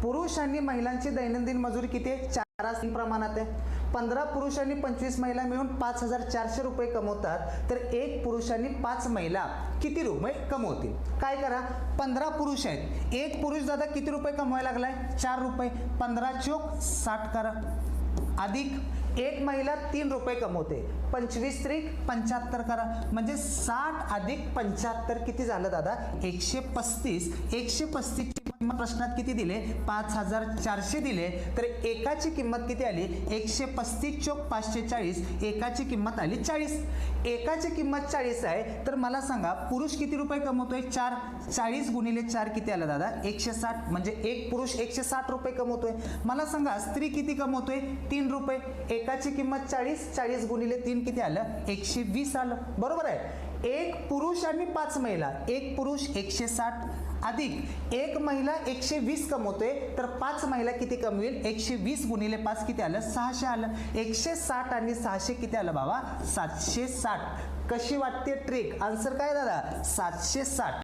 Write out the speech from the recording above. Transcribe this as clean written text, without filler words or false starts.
पुरुष आणि महिलांची दैनंदिन मजुरी किती आहे? 4 प्रमाणात आहे. 15 पुरुष आणि 25 महिला मिळून 5,400 रुपये कमवतात, तर एक पुरुष आणि 5 महिला किती रुपये कमवतील? काय करा, 15 पुरुष आहेत, एक पुरुष दादा किती रुपये कमवायला लागलाय? 4 रुपये. 15 चोक 60 करा, अधिक एक महिला 3 रुपये कमवते, 25 त्रिक 75 करा, म्हणजे 60 अधिक 75 किती झालं दादा? 135. 135 प्रश्नात किती दिले? 5,400 दिले, तर एकाची किंमत किती आली? 135 चोक 540, एकाची किंमत आली 40. एकाची किंमत 40 आहे, तर मला सांगा पुरुष किती रुपये कमवतोय? 4. 40 गुणिले 4 किती आलं दादा? 160. म्हणजे एक पुरुष 160 रुपये कमवतोय. मला सांगा स्त्री किती कमवतोय? 3 रुपये. एकाची किंमत 40, 40 गुणिले 3 किती आलं? 120 आलं. बरोबर आहे. एक पुरुष आणि 5 महिला, एक पुरुष 160 अधिक एक महिला 120 कमवतोय, तर 5 महिला किती कमवेल? 120 गुणिले 5 किती आलं? 600 आलं. 160 आणि 600 किती आलं बाबा? 760. कशी वाटते ट्रिक? आन्सर काय दादा? 760.